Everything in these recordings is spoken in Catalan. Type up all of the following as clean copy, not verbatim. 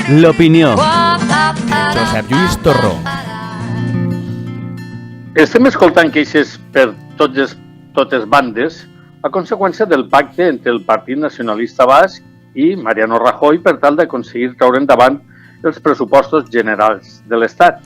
L'opinió. Josep Lluís Torró. Estem escoltant queixes per totes bandes a conseqüència del pacte entre el Partit Nacionalista Basc i Mariano Rajoy per tal d'aconseguir treure endavant els pressupostos generals de l'Estat.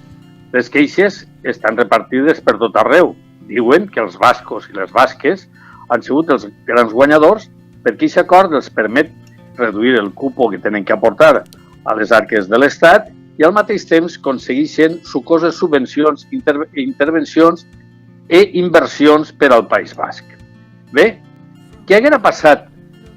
Les queixes estan repartides per tot arreu. Diuen que els bascos i les basques han sigut els grans guanyadors perquè aquest acord els permet reduir el cupo que tenen que aportar a les arques de l'Estat i al mateix temps aconsegueixen sucoses subvencions, intervencions i inversions per al País Basc. Bé, què haguera passat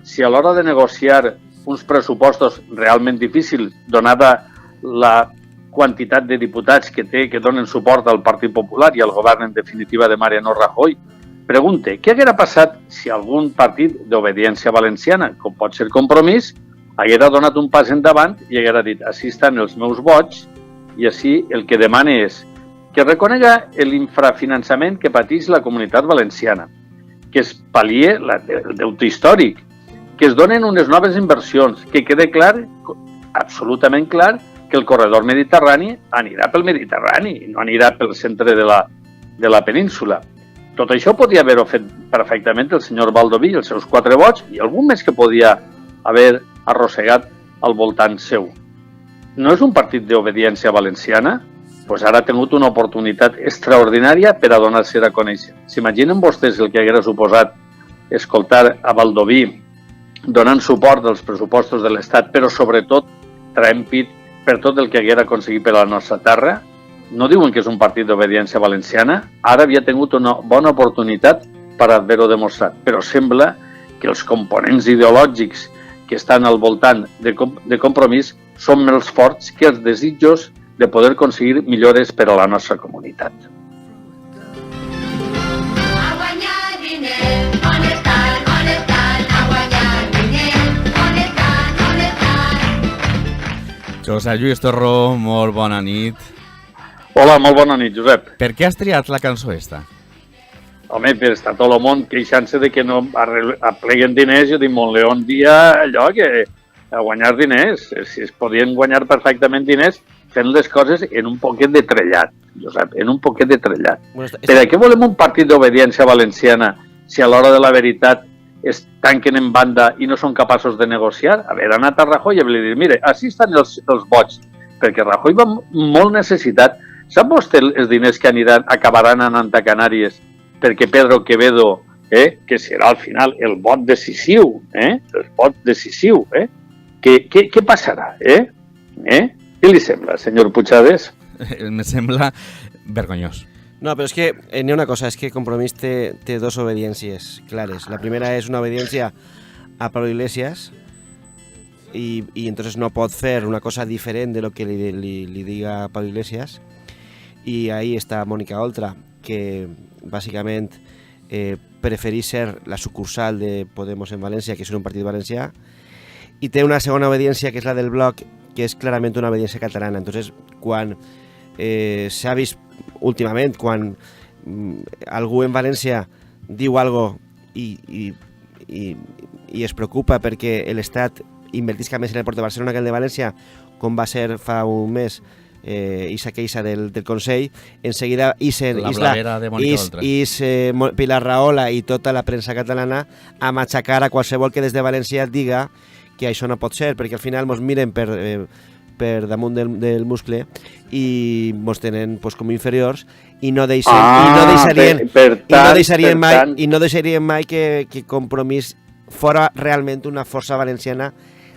si a l'hora de negociar uns pressupostos realment difícils, donada la quantitat de diputats que té que donen suport al Partit Popular i al govern en definitiva de Mariano Rajoy, pregunte, què haguera passat si algun partit d'obediència valenciana, com pot ser Compromís, haguera donat un pas endavant i haguera dit, així estan els meus vots i així el que demane és que reconega l'infrafinançament que pateix la comunitat valenciana, que es pal·lie el deute històric, que es donen unes noves inversions, que quede clar, absolutament clar, que el corredor mediterrani anirà pel Mediterrani i no anirà pel centre de la península. Tot això podia haver-ho fet perfectament el senyor Baldoví i els seus 4 vots i algun més que podia haver arrossegat al voltant seu. No és un partit d'obediència valenciana? Doncs ara ha tingut una oportunitat extraordinària per a donar-se a conèixer. S'imaginen vostès el que haguera suposat escoltar a Baldoví donant suport als pressupostos de l'Estat, però sobretot traient pit per tot el que haguera aconseguit per a la nostra terra? No diuen que és un partit d'obediència valenciana? Ara havia tingut una bona oportunitat per haver-ho demostrat, però sembla que els components ideològics que estan al voltant de Compromís són més forts que els desitjos de poder aconseguir millores per a la nostra comunitat. Josep Lluís Torró, molt bona nit. Hola, molt bona nit, Josep. Per què has triat la cançó esta? Home, per està tot el món queixant-se de que no apleguen diners. Jo dic, Montleó un dia allò que a guanyar diners. Si es podien guanyar perfectament diners fent les coses en un poquet de trellat, Josep, en un poquet de trellat. Per a què volem un partit d'obediència valenciana si a l'hora de la veritat es tanquen en banda i no són capaços de negociar? Haver anat a Rajoy i haver dit, mire, així estan els vots, perquè Rajoy va molt necessitat. Sap vostè els diners que acabaran anant a Canàries perquè Pedro Quevedo, que serà al final el vot decisiu, el vot decisiu, què passarà? Què li sembla, senyor Puigades? Me sembla vergonyós. No, però és que n'hi ha una cosa, és que Compromís té 2 obediències clares. La primera és una obediència a Pablo Iglesias y entonces no pot fer una cosa diferent de lo que li diga Pablo Iglesias. Y ahí está Mónica Oltra, que bàsicament preferís ser la sucursal de Podemos en València, que és un partit valencià, i té una segona obediència, que és la del Bloc, que és clarament una obediència catalana. Entonces, quan s'ha vist últimament, quan algú en València diu algo i es preocupa perquè l'Estat invertisca més en el Port de Barcelona que el de València, com va ser fa un mes Isa queixa del Consell, enseguida Pilar Rahola i tota la premsa catalana a matxacar a qualsevol que des de València diga que això no pot ser, perquè al final ens miren per damunt del muscle i ens tenen com inferiors i no deixarien mai que Compromís fora realment una força valenciana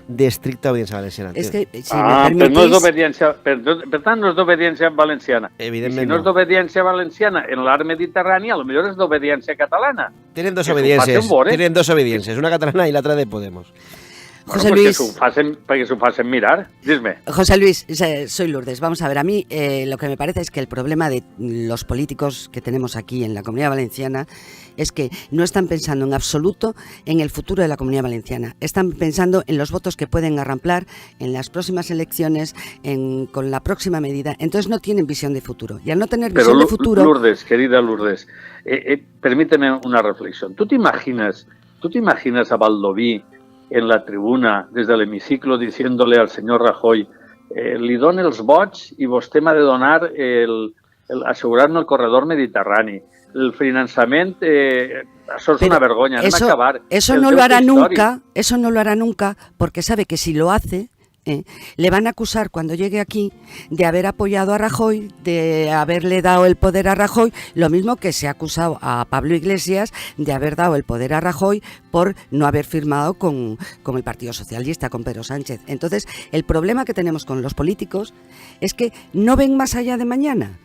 d'estricta obediència valenciana. És que, si me permetís... Per tant, no és d'obediència valenciana. Evidentment si no és d'obediència valenciana en l'art mediterrani, potser és d'obediència catalana. Tenen 2 obediències, una catalana i l'altra de Podemos. José Luis, perquè s'ho facen mirar, dis-me. José Luis, soy Lourdes. Vamos a ver, a mí lo que me parece es que el problema de los políticos que tenemos aquí en la Comunidad Valenciana es que no están pensando en absoluto en el futuro de la Comunidad Valenciana. Están pensando en los votos que pueden arramplar en las próximas elecciones, con la próxima medida. Entonces no tienen visión de futuro. Y al no tener visión de futuro... Lourdes, querida Lourdes, permíteme una reflexión. ¿Tú te imaginas a Baldoví en la tribuna desde el hemiciclo diciéndole al señor Rajoy li dona els vots i vostè m'ha de donar assegurar-me el corredor mediterrani. El finançament, això és una vergonya, anem a acabar. Eso no lo hará nunca, porque sabe que si lo hace, le van a acusar cuando llegue aquí de haber apoyado a Rajoy, de haberle dado el poder a Rajoy, lo mismo que se ha acusado a Pablo Iglesias de haber dado el poder a Rajoy por no haber firmado con el Partido Socialista, con Pedro Sánchez. Entonces, el problema que tenemos con los políticos es que no ven más allá de mañana.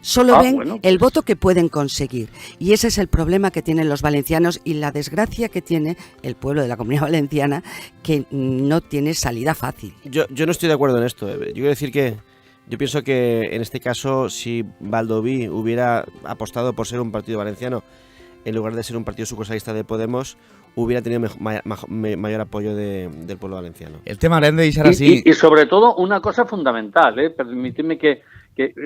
Solo ven el voto que pueden conseguir. Y ese es el problema que tienen los valencianos y la desgracia que tiene el pueblo de la Comunidad Valenciana, que no tiene salida fácil. Yo no estoy de acuerdo en esto. Yo quiero decir que yo pienso que en este caso, si Baldoví hubiera apostado por ser un partido valenciano en lugar de ser un partido sucursalista de Podemos, hubiera tenido mayor apoyo del pueblo valenciano. El tema l'hem de deixar així. Y sobre todo una cosa fundamental, permíteme que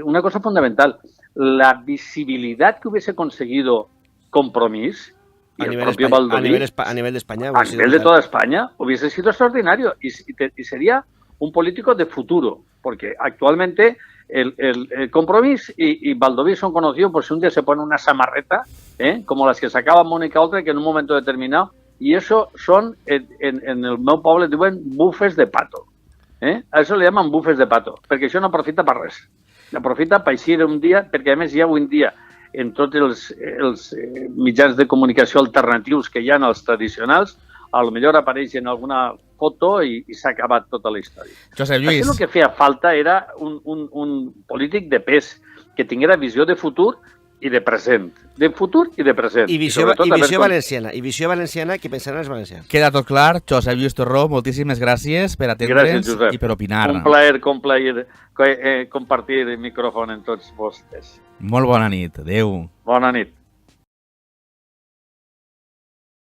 una cosa fundamental, la visibilidad que hubiese conseguido Compromís y el propio Baldoví a nivel de España, a nivel de toda España, hubiese sido extraordinario y sería un político de futuro, porque actualmente el Compromís y Baldoví son conocidos por si un día se pone una samarreta, como las que sacaba Mónica Oltra, que en un momento determinado, y eso son, en el meu poble diuen bufes de pato. A eso le llaman bufes de pato, perquè això no aprofita per res. Aprofita per eixir un dia, perquè a més hi ha avui en dia en tots els mitjans de comunicació alternatius que hi ha els tradicionals, a lo millor apareix en alguna foto i s'ha acabat tota la història. Josep Lluís. Aquí el que feia falta era un polític de pes que tinguera visió de futur i de present. De futur i de present. I visió valenciana. I visió valenciana que pensaran els valencians. Queda tot clar. Josep Lluís Torró, moltíssimes gràcies per atendre'ns i per opinar. Un plaer compartir el micròfon amb tots vostès. Molt bona nit. Adéu. Bona nit.